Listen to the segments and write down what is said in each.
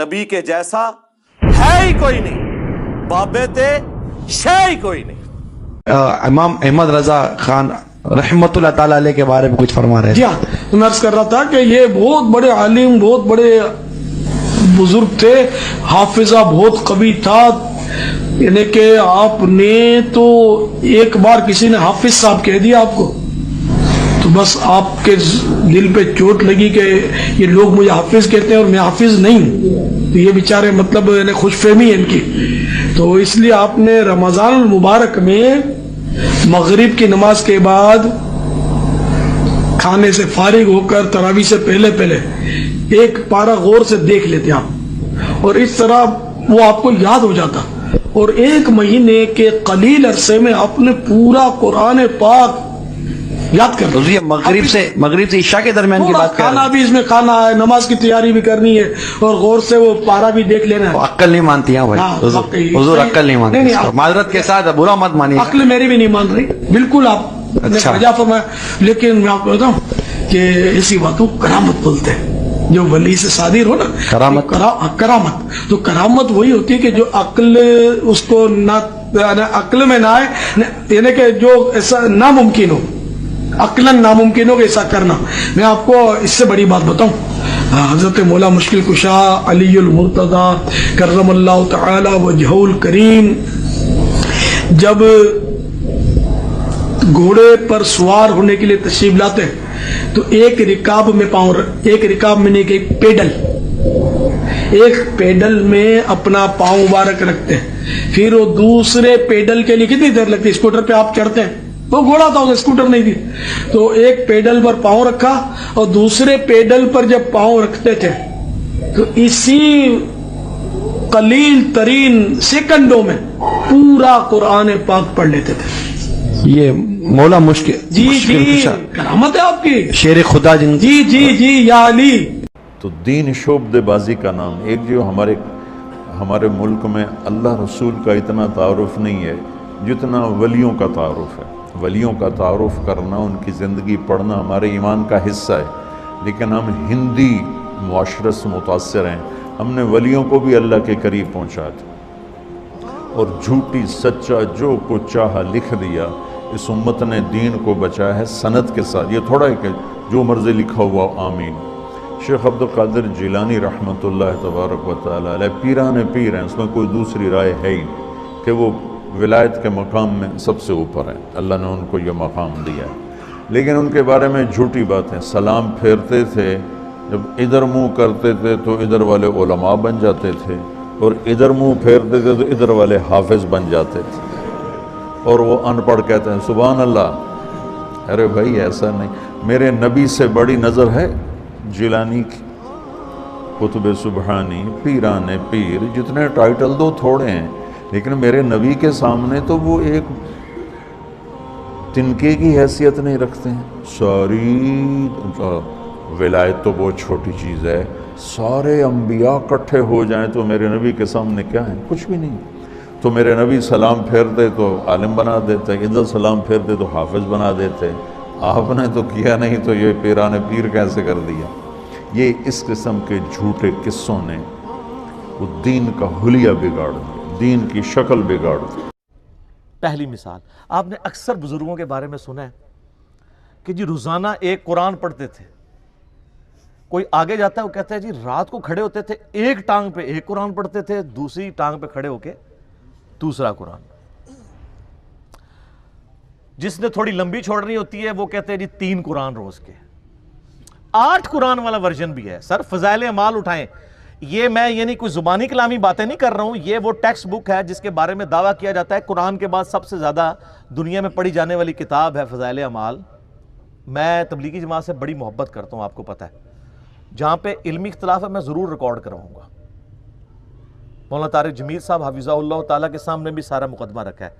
نبی کے جیسا ہے ہی کوئی نہیں، بابے تے شے ہی کوئی نہیں۔ امام احمد رضا خان رحمت اللہ تعالیٰ علیہ کے بارے میں کچھ فرما رہے ہیں؟ جی ہاں، میں عرض کر رہا تھا کہ یہ بہت بڑے عالم، بہت بڑے بزرگ تھے، حافظہ بہت قوی تھا، یعنی کہ آپ نے تو ایک بار کسی نے حافظ صاحب کہہ دیا آپ کو تو بس آپ کے دل پہ چوٹ لگی کہ یہ لوگ مجھے حافظ کہتے ہیں اور میں حافظ نہیں ہوں، تو یہ بیچارے مطلب خوش فہمی ہے ان کی۔ تو اس لیے آپ نے رمضان المبارک میں مغرب کی نماز کے بعد کھانے سے فارغ ہو کر تراویح سے پہلے ایک پارہ غور سے دیکھ لیتے آپ، اور اس طرح وہ آپ کو یاد ہو جاتا، اور ایک مہینے کے قلیل عرصے میں آپ نے پورا قرآن پاک یاد کر حضور یہ مغرب سے عشاء کے درمیان کی بات کر رہے کھانا بھی اس میں کھانا ہے، نماز کی تیاری بھی کرنی ہے، اور غور سے وہ پارہ بھی دیکھ لینا ہے۔ عقل نہیں مانتی ہیں بھائی، حضور عقل نہیں مانتی، معذرت کے ساتھ برا مت مانیے، عقل میری بھی نہیں مان رہی، بالکل آپ نے وجہ فرمایا، لیکن میں آپ کو بتاؤں کہ ایسی باتوں کرامت بولتے ہیں، جو ولی سے صادر ہو نا کرامت، تو کرامت وہی ہوتی ہے کہ جو عقل اس کو نہ عقل میں نہ آئے، یعنی کہ جو ایسا ناممکن ہو، عقلاً ناممکن ہو کہ ایسا کرنا۔ میں آپ کو اس سے بڑی بات بتاؤں، حضرت مولا مشکل کشا علی المرتضی کرم اللہ تعالی وجہہ الکریم جب گھوڑے پر سوار ہونے کے لیے تشریف لاتے ہیں تو ایک رکاب میں نہیں کہ ایک پیڈل میں اپنا پاؤں مبارک رکھتے ہیں، پھر وہ دوسرے پیڈل کے لیے کتنی دیر لگتی ہے؟ اسکوٹر پہ آپ چڑھتے ہیں، وہ گھوڑا تھا، اسکوٹر نہیں تھی، تو ایک پیڈل پر پاؤں رکھا اور دوسرے پیڈل پر جب پاؤں رکھتے تھے تو اسی قلیل ترین سیکنڈوں میں پورا قرآن پاک پڑھ لیتے تھے۔ یہ مولا مشکل جی کرامت ہے آپ کی، شیر خدا جن جی یا علی۔ تو دین شعبدے بازی کا نام ایک جو ہمارے ملک میں اللہ رسول کا اتنا تعارف نہیں ہے جتنا ولیوں کا تعارف ہے۔ ولیوں کا تعارف کرنا، ان کی زندگی پڑھنا ہمارے ایمان کا حصہ ہے، لیکن ہم ہندی معاشرت سے متاثر ہیں، ہم نے ولیوں کو بھی اللہ کے قریب پہنچا دیا اور جھوٹی سچا جو کچھ چاہا لکھ دیا۔ اس امت نے دین کو بچایا ہے سند کے ساتھ، یہ تھوڑا ہے کہ جو مرضی لکھا ہوا آمین۔ شیخ عبدالقادر جیلانی رحمۃ اللہ تبارک و تعالی علیہ پیران پیر ہیں، اس میں کوئی دوسری رائے ہے ہی کہ وہ ولایت کے مقام میں سب سے اوپر ہیں، اللہ نے ان کو یہ مقام دیا ہے، لیکن ان کے بارے میں جھوٹی باتیں۔ سلام پھیرتے تھے، جب ادھر منہ کرتے تھے تو ادھر والے علماء بن جاتے تھے، اور ادھر منہ پھیرتے تھے تو ادھر والے حافظ بن جاتے تھے، اور وہ ان پڑھ کہتے ہیں سبحان اللہ۔ ارے بھائی ایسا نہیں، میرے نبی سے بڑی نظر ہے جیلانی کی، قطب سبحانی، پیران پیر، جتنے ٹائٹل دو تھوڑے ہیں، لیکن میرے نبی کے سامنے تو وہ ایک تنکے کی حیثیت نہیں رکھتے ہیں۔ ساری ولایت تو بہت چھوٹی چیز ہے، سارے انبیاء اکٹھے ہو جائیں تو میرے نبی کے سامنے کیا ہے؟ کچھ بھی نہیں۔ تو میرے نبی سلام پھیرتے تو عالم بنا دیتے، ادھر سلام پھیرتے تو حافظ بنا دیتے، آپ نے تو کیا نہیں تو یہ پیران پیر کیسے کر دیا؟ یہ اس قسم کے جھوٹے قصوں نے وہ دین کا حلیہ بگاڑ دیا، دین کی شکل بگاڑ دی۔ پہلی مثال، آپ نے اکثر بزرگوں کے بارے میں سنا ہے کہ جی روزانہ ایک قرآن پڑھتے تھے۔ کوئی آگے جاتا ہے وہ کہتا ہے جی رات کو کھڑے ہوتے تھے، ایک ٹانگ پہ ایک قرآن پڑھتے تھے، دوسری ٹانگ پہ کھڑے ہو کے دوسرا قرآن۔ جس نے تھوڑی لمبی چھوڑنی ہوتی ہے وہ کہتے ہیں جی 3 قرآن روز کے، 8 قرآن والا ورژن بھی ہے۔ سر فضائل اعمال اٹھائیں، یہ میں یعنی کوئی زبانی کلامی باتیں نہیں کر رہا ہوں، یہ وہ ٹیکسٹ بک ہے جس کے بارے میں دعویٰ کیا جاتا ہے قرآن کے بعد سب سے زیادہ دنیا میں پڑھی جانے والی کتاب ہے فضائل اعمال۔ میں تبلیغی جماعت سے بڑی محبت کرتا ہوں، آپ کو پتہ ہے، جہاں پہ علمی اختلاف ہے میں ضرور ریکارڈ کرواؤں گا۔ مولانا طارق جمیل صاحب حفظہ اللہ تعالیٰ کے سامنے بھی سارا مقدمہ رکھا ہے،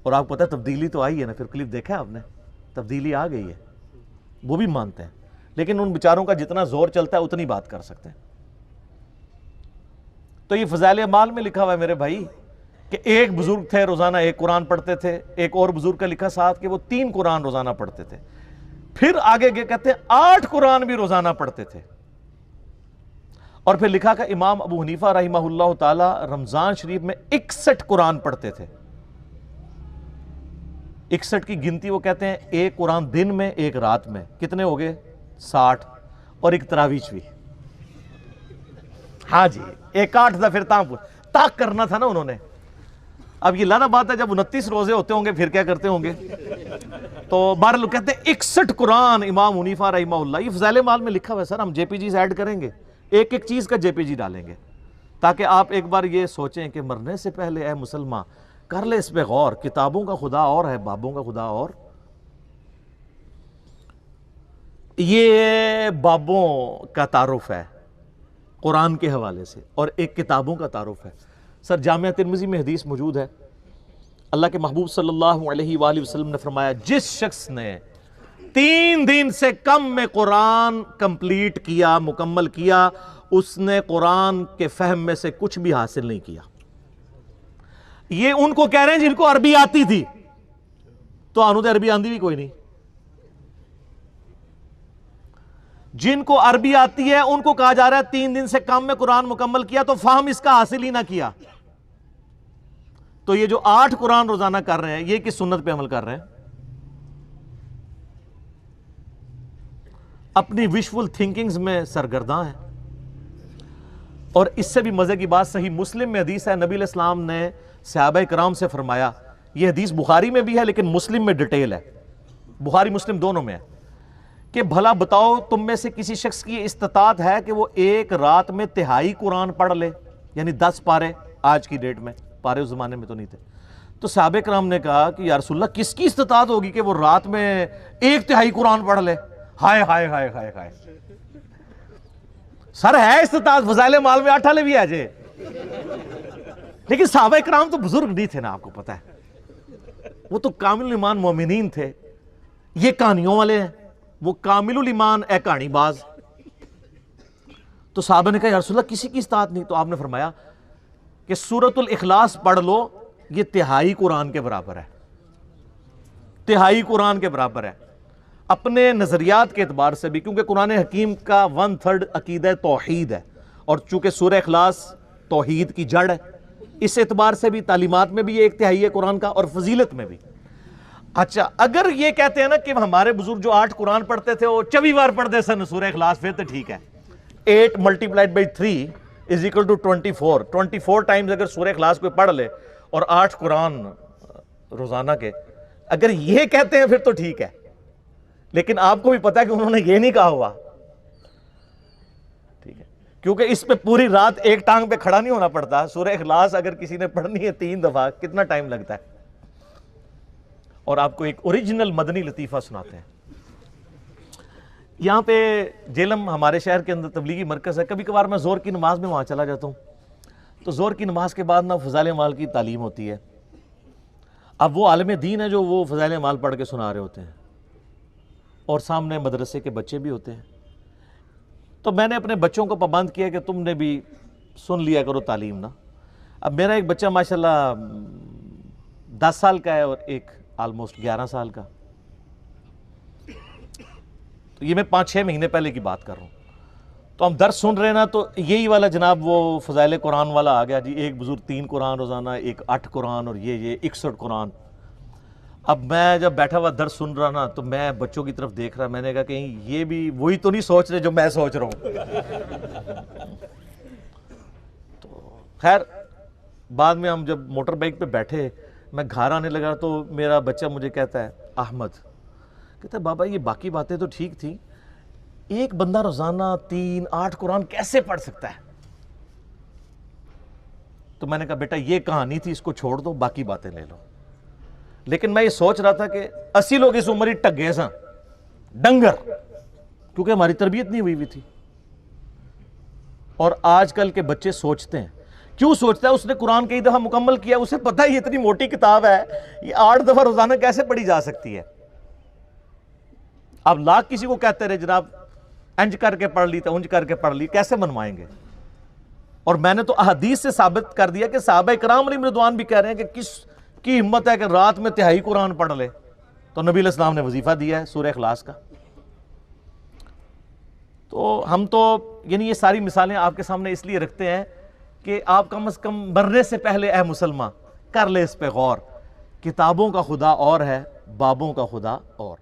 اور آپ کو پتہ ہے تبدیلی تو آئی ہے نا، پھر کلپ دیکھا ہے آپ نے، تبدیلی آ گئی ہے، وہ بھی مانتے ہیں، لیکن ان بیچاروں کا جتنا زور چلتا ہے اتنی بات کر سکتے ہیں۔ تو یہ فضائل اعمال میں لکھا ہوا ہے میرے بھائی کہ ایک بزرگ تھے روزانہ ایک قرآن پڑھتے تھے، ایک اور بزرگ کا لکھا ساتھ کہ وہ 3 قرآن روزانہ پڑھتے تھے، پھر آگے کہتے ہیں 8 قرآن بھی روزانہ پڑھتے تھے، اور پھر لکھا کہ امام ابو حنیفہ رحمہ اللہ تعالی رمضان شریف میں 61 قرآن پڑھتے تھے. 61 کی گنتی وہ کہتے ہیں ایک قرآن دن میں ایک رات میں. کتنے ہو گئے؟ 60. اور ایک تراویح بھی. ہاں جی، ایک 8 تھا، پھر تاک کرنا تھا نا انہوں نے. اب یہ لانا بات ہے جب 29 روزے ہوتے ہوں گے پھر کیا کرتے ہوں گے. تو بارہ لوگ کہتے ہیں 61 قرآن امام حنیفہ رحمہ اللہ. یہ فضائل مال میں لکھا ہوا ہے سر، ہم جے پی جیز ایڈ کریں گے، ایک ایک چیز کا جے پی جی ڈالیں گے تاکہ آپ ایک بار یہ سوچیں کہ مرنے سے پہلے اے مسلمان کر لے اس پہ غور. کتابوں کا خدا اور ہے، بابوں کا خدا اور. یہ بابوں کا تعارف ہے قرآن کے حوالے سے، اور ایک کتابوں کا تعارف ہے. سر جامعہ ترمذی میں حدیث موجود ہے، اللہ کے محبوب صلی اللہ علیہ وآلہ وسلم نے فرمایا جس شخص نے 3 دن سے کم میں قرآن کمپلیٹ کیا، مکمل کیا، اس نے قرآن کے فہم میں سے کچھ بھی حاصل نہیں کیا. یہ ان کو کہہ رہے ہیں جن کو عربی آتی تھی، تو آنو تو عربی آندی بھی کوئی نہیں. جن کو عربی آتی ہے ان کو کہا جا رہا ہے 3 دن سے کم میں قرآن مکمل کیا تو فہم اس کا حاصل ہی نہ کیا. تو یہ جو 8 قرآن روزانہ کر رہے ہیں یہ کس سنت پہ عمل کر رہے ہیں؟ اپنی وشفل تھنکنگز میں سرگرداں ہیں. اور اس سے بھی مزے کی بات صحیح مسلم میں حدیث ہے، نبی علیہ السلام نے صحابہ کرام سے فرمایا، یہ حدیث بخاری میں بھی ہے لیکن مسلم میں ڈیٹیل ہے، بخاری مسلم دونوں میں ہے، کہ بھلا بتاؤ تم میں سے کسی شخص کی استطاعت ہے کہ وہ ایک رات میں 1/3 قرآن پڑھ لے، یعنی 10 پارے. آج کی ڈیٹ میں پارے اس زمانے میں تو نہیں تھے. تو صحابہ کرام نے کہا کہ یا رسول اللہ کس کی استطاعت ہوگی کہ وہ رات میں 1/3 قرآن پڑھ لے؟ ہائے ہائے ہائے ہائے ہائے. سر ہے استطاعت، فضائل مال میں 8 والے بھی ہے جے، لیکن صحابہ کرام تو بزرگ نہیں تھے نا، آپ کو پتا ہے وہ تو کامل ایمان مومنین تھے. یہ کہانیوں والے ہیں، وہ کامل الایمان اے کہانی باز. تو صحابہ نے کہا یا رسول اللہ کسی کی استطاعت نہیں. تو آپ نے فرمایا کہ سورۃ الاخلاص پڑھ لو، یہ 1/3 قرآن کے برابر ہے، 1/3 قرآن کے برابر ہے. اپنے نظریات کے اعتبار سے بھی، کیونکہ قرآن حکیم کا 1/3 عقیدہ توحید ہے، اور چونکہ سورہ اخلاص توحید کی جڑ ہے، اس اعتبار سے بھی تعلیمات میں بھی یہ 1/3 ہے قرآن کا، اور فضیلت میں بھی. اچھا اگر یہ کہتے ہیں نا کہ ہمارے بزرگ جو 8 قرآن پڑھتے تھے وہ 24 بار پڑھتے سن سورہ اخلاص، پھر تو ٹھیک ہے. 8 × 3 = 24. 24 ٹائمز اگر سورہ اخلاص کوئی پڑھ لے اور 8 قرآن روزانہ کے، اگر یہ کہتے ہیں پھر تو ٹھیک ہے. لیکن آپ کو بھی پتا ہے کہ انہوں نے یہ نہیں کہا ہوا، ٹھیک ہے، کیونکہ اس پہ پوری رات ایک ٹانگ پہ کھڑا نہیں ہونا پڑتا. سورہ اخلاص اگر کسی نے پڑھنی ہے 3 دفعہ کتنا ٹائم لگتا ہے. اور آپ کو ایک اوریجنل مدنی لطیفہ سناتے ہیں. یہاں پہ جیلم ہمارے شہر کے اندر تبلیغی مرکز ہے، کبھی کبھار میں زور کی نماز میں وہاں چلا جاتا ہوں. تو زور کی نماز کے بعد نا فضائل مال کی تعلیم ہوتی ہے. اب وہ عالم دین ہے جو وہ فضائل مال پڑھ کے سنا رہے ہوتے ہیں، اور سامنے مدرسے کے بچے بھی ہوتے ہیں. تو میں نے اپنے بچوں کو پابند کیا کہ تم نے بھی سن لیا کرو تعلیم نا. اب میرا ایک بچہ ماشاءاللہ 10 سال کا ہے اور ایک آلموسٹ 11 سال کا. تو یہ میں 5-6 مہینے پہلے کی بات کر رہا ہوں. تو ہم درس سن رہے نا، تو یہی والا جناب وہ فضائل قرآن والا آ گیا جی. ایک بزرگ 3 قرآن روزانہ، ایک 8 قرآن، اور یہ 61 قرآن. اب میں جب بیٹھا ہوا درس سن رہا نا تو میں بچوں کی طرف دیکھ رہا، میں نے کہا کہیں یہ بھی وہی تو نہیں سوچ رہے جو میں سوچ رہا ہوں. تو خیر بعد میں ہم جب موٹر بائک پہ بیٹھے، میں گھر آنے لگا تو میرا بچہ مجھے کہتا ہے، احمد کہتا ہے بابا یہ باقی باتیں تو ٹھیک تھی، ایک بندہ روزانہ 3-8 قرآن کیسے پڑھ سکتا ہے؟ تو میں نے کہا بیٹا یہ کہانی تھی، اس کو چھوڑ دو، باقی باتیں لے لو. لیکن میں یہ سوچ رہا تھا کہ 80 لوگ اس عمر ہی ٹگے ساں ڈنگر، کیونکہ ہماری تربیت نہیں ہوئی تھی. اور آج کل کے بچے سوچتے ہیں، کیوں سوچتا ہے؟ اس نے قرآن کئی دفعہ مکمل کیا، اسے پتہ ہے یہ اتنی موٹی کتاب ہے، یہ 8 دفعہ روزانہ کیسے پڑھی جا سکتی ہے. آپ لاکھ کسی کو کہتے رہے جناب انج کر کے پڑھ لی، انج کر کے پڑھ لی، کیسے منوائیں گے؟ اور میں نے تو احادیث سے ثابت کر دیا کہ صحابہ کرام علیہم رضوان بھی کہہ رہے ہیں کہ کس کی ہمت ہے کہ رات میں 1/3 قرآن پڑھ لے. تو نبی علیہ السلام نے وظیفہ دیا ہے سورہ اخلاص کا. تو ہم تو یعنی یہ ساری مثالیں آپ کے سامنے اس لیے رکھتے ہیں کہ آپ کم از کم مرنے سے پہلے اے مسلمان کر لے اس پہ غور. کتابوں کا خدا اور ہے، بابوں کا خدا اور.